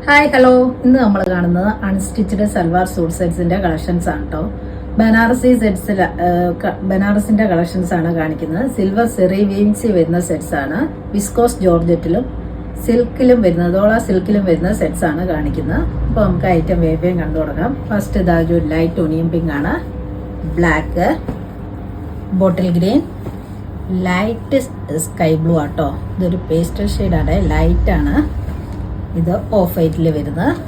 Hi hello, ഇന്ന് നമ്മൾ കാണുന്നത് അൺസ്റ്റിച്ചഡ് സൽവാർ സൂട്ട് സെറ്റ്സിന്റെ കളക്ഷൻസ് ആണ് കേട്ടോ. ബനാറസിന്റെ കളക്ഷൻസ് ആണ് കാണിക്കുന്നത്. സിൽവർ സെറി വീവിങ്സി വരുന്ന സെറ്റ്സ് ആണ്. വിസ്കോസ് ജോർജറ്റിലും സിൽക്കിലും വരുന്ന ഡോള സിൽക്കിലും വരുന്ന സെറ്റ്സ് ആണ് കാണിക്കുന്നത്. അപ്പോൾ നമുക്ക് ഐറ്റം വേഗം കണ്ടു തുടങ്ങാം. ഫസ്റ്റ് ഇതാ ഒരു ലൈറ്റ് ഒണിയൻ പിങ്ക് ആണ്, black, bottle green, light sky blue ആട്ടോ. ഇതൊരു പേസ്റ്റൽ ഷെയ്ഡാണ്, ലൈറ്റ് ആണ്. ഇത് ഓഫ് വൈറ്റിൽ വരുന്നത്,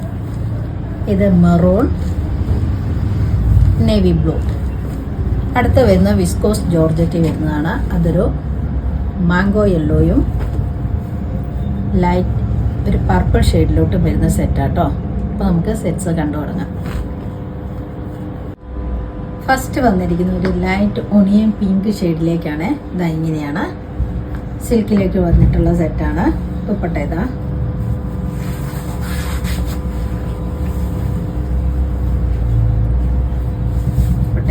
ഇത് മെറൂൺ, നേവി ബ്ലൂ. അടുത്ത് വരുന്ന വിസ്കോസ് ജോർജറ്റ് വരുന്നതാണ്. അതൊരു മാംഗോ യെല്ലോയും ലൈറ്റ് ഒരു പർപ്പിൾ ഷെയ്ഡിലോട്ട് വരുന്ന സെറ്റാട്ടോ. അപ്പോൾ നമുക്ക് സെറ്റ്സ് കണ്ടു തുടങ്ങാം. ഫസ്റ്റ് വന്നിരിക്കുന്ന ഒരു ലൈറ്റ് ഒണിയൻ പിങ്ക് ഷെയ്ഡിലേക്കാണ്. ഇതാ ഇങ്ങനെയാണ് സിൽക്കിലേക്ക് വന്നിട്ടുള്ള സെറ്റാണ്. ദുപ്പട്ട ഇതാ.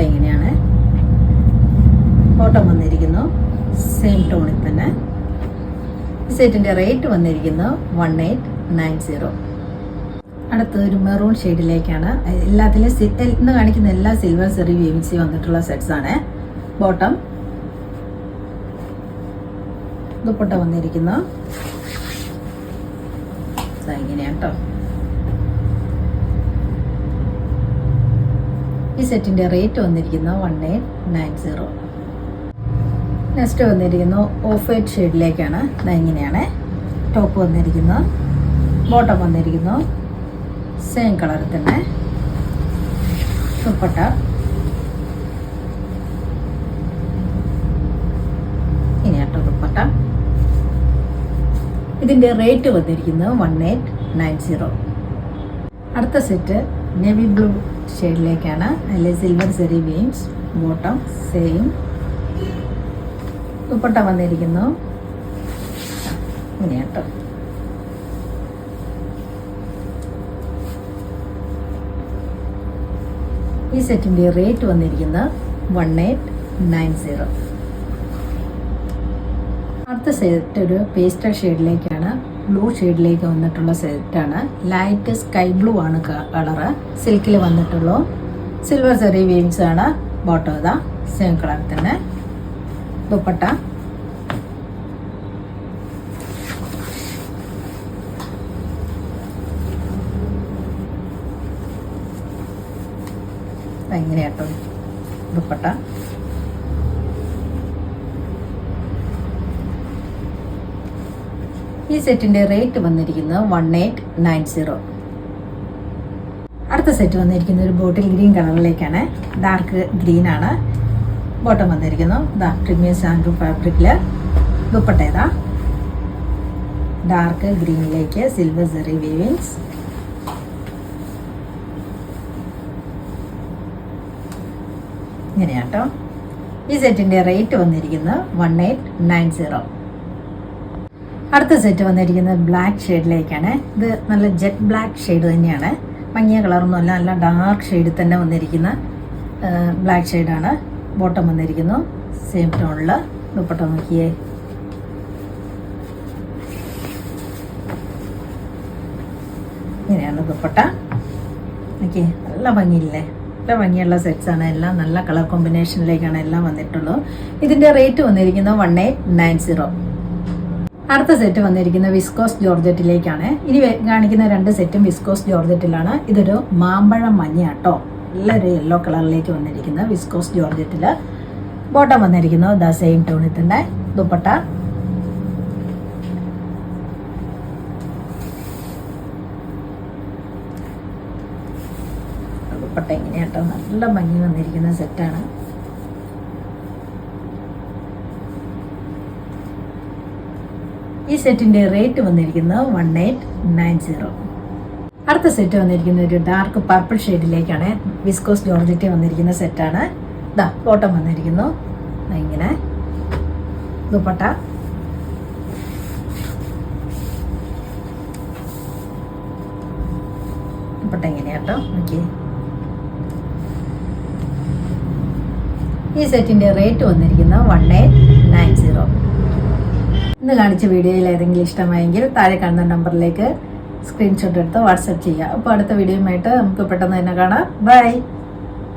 ഇങ്ങനെയാണ് ബോട്ടം വന്നിരിക്കുന്നു, സെയിം ടോണിൽ തന്നെ. സെറ്റിന്റെ റേറ്റ് വന്നിരിക്കുന്നു 1890. അടുത്ത ഒരു മെറൂൺ ഷെയ്ഡിലേക്കാണ്. എല്ലാത്തിലും ഇന്ന് കാണിക്കുന്ന എല്ലാ സിൽവർ സെറി വീവിങ്സി വന്നിട്ടുള്ള സെറ്റ്സ് ആണ്. ബോട്ടം, ദുപ്പട്ട വന്നിരിക്കുന്നു ഇങ്ങനെയാണ് കേട്ടോ. ഈ സെറ്റിന്റെ റേറ്റ് വന്നിരിക്കുന്നു 1890. നെക്സ്റ്റ് വന്നിരിക്കുന്നു ഓഫ് വൈറ്റ് ഷെയ്ഡിലേക്കാണ്. ഇങ്ങനെയാണ് ടോപ്പ് വന്നിരിക്കുന്നു, ബോട്ടം വന്നിരിക്കുന്നു സെയിം കളറിൽ തന്നെ. ദുപ്പട്ട ഇങ്ങനെയാട്ടോ ദുപ്പട്ട. ഇതിന്റെ റേറ്റ് വന്നിരിക്കുന്നു 1890. അടുത്ത സെറ്റ് നേവി ബ്ലൂ ഷെയ്ഡിലേക്കാണ്. അതിൽ സിൽവർ സെറി വീംസ്, ബോട്ടം സെയിം. ദുപ്പട്ട വന്നിരിക്കുന്നു ഇങ്ങനെയാട്ടോ. ഈ സെറ്റിന്റെ റേറ്റ് വന്നിരിക്കുന്നത് 1890. അടുത്ത സെറ്റ് ഒരു പേസ്റ്റൽ ഷെയ്ഡിലേക്കാണ്, ബ്ലൂ ഷെയ്ഡിലേക്ക് വന്നിട്ടുള്ള സെറ്റാണ്. ലൈറ്റ് സ്കൈ ബ്ലൂ ആണ് കളറ്. സിൽക്കിൽ വന്നിട്ടുള്ളൂ. സിൽവർ സെറി വീവിങ്സ് ആണ്. ബോട്ടം ഇതാ സെയിം കളർ തന്നെ. ദുപ്പട്ട എങ്ങനെയാട്ടോ ദുപ്പട്ട. ഈ സെറ്റിന്റെ റേറ്റ് വന്നിരിക്കുന്നത് 1890. അടുത്ത സെറ്റ് വന്നിരിക്കുന്നത് ഒരു ബോട്ടിൽ ഗ്രീൻ കളറിലേക്കാണ്. ഡാർക്ക് ഗ്രീൻ ആണ്. ബോട്ടം വന്നിരിക്കുന്നു പ്രീമിയം സാൻഡ്രൂ ഫാബ്രിക്കില്. ദുപ്പട്ട ഏതാ ഡാർക്ക് ഗ്രീനിലേക്ക് സിൽവർ സെറി വീവിങ്സ്. ഇങ്ങനെയാട്ടോ. ഈ സെറ്റിന്റെ റേറ്റ് വന്നിരിക്കുന്നത് 1890. അടുത്ത സെറ്റ് വന്നിരിക്കുന്നത് ബ്ലാക്ക് ഷെയ്ഡിലേക്കാണ്. ഇത് നല്ല ജെറ്റ് ബ്ലാക്ക് ഷെയ്ഡ് തന്നെയാണ്. മങ്ങിയ കളറൊന്നും അല്ല, നല്ല ഡാർക്ക് ഷെയ്ഡിൽ തന്നെ വന്നിരിക്കുന്ന ബ്ലാക്ക് ഷെയ്ഡാണ്. ബോട്ടം വന്നിരിക്കുന്നു സെയിം ടോണിൽ. ദുപ്പട്ട നോക്കിയേ ഇങ്ങനെയാണ് ദുപ്പട്ട. ഓക്കെ, നല്ല ഭംഗിയില്ലേ? നല്ല ഭംഗിയുള്ള സെറ്റ്സ് ആണ്. എല്ലാം നല്ല കളർ കോമ്പിനേഷനിലേക്കാണ് എല്ലാം വന്നിട്ടുള്ളൂ. ഇതിന്റെ റേറ്റ് വന്നിരിക്കുന്നത് 1890. അടുത്ത സെറ്റ് വന്നിരിക്കുന്ന വിസ്കോസ് ജോർജറ്റിലേക്കാണ്. ഇനി കാണിക്കുന്ന രണ്ട് സെറ്റും വിസ്കോസ് ജോർജറ്റിലാണ്. ഇതൊരു മാമ്പഴം മഞ്ഞയാട്ടോ, നല്ലൊരു യെല്ലോ കളറിലേക്ക് വന്നിരിക്കുന്ന വിസ്കോസ് ജോർജറ്റില്. ബോട്ടം വന്നിരിക്കുന്നു ദ സെയിം ടോണിൽ തന്നെ. ദുപ്പട്ട ദുപ്പട്ട എങ്ങനെയാട്ടോ, നല്ല ഭംഗി വന്നിരിക്കുന്ന സെറ്റാണ്. ഈ സെറ്റിന്റെ റേറ്റ് വന്നിരിക്കുന്നത് 1890. അടുത്ത സെറ്റ് വന്നിരിക്കുന്ന ഒരു ഡാർക്ക് പർപ്പിൾ ഷെയ്ഡിലേക്കാണ്. വിസ്കോസ് ജോർജറ്റ് വന്നിരിക്കുന്ന സെറ്റാണ്. ഇതാ ബോട്ടം വന്നിരിക്കുന്നു ഇങ്ങനെ. ദുപ്പട്ട ദുപ്പട്ട എങ്ങനെയാട്ടോ ഓക്കെ. ഈ സെറ്റിന്റെ റേറ്റ് വന്നിരിക്കുന്നത് 1890. ഇന്ന് കാണിച്ച വീഡിയോയിൽ ഏതെങ്കിലും ഇഷ്ടമായെങ്കിൽ താഴെ കാണുന്ന നമ്പറിലേക്ക് സ്ക്രീൻഷോട്ട് എടുത്ത് വാട്സപ്പ് ചെയ്യുക. അപ്പോൾ അടുത്ത വീഡിയോയുമായിട്ട് നമുക്ക് പെട്ടെന്ന് തന്നെ കാണാം. ബൈ.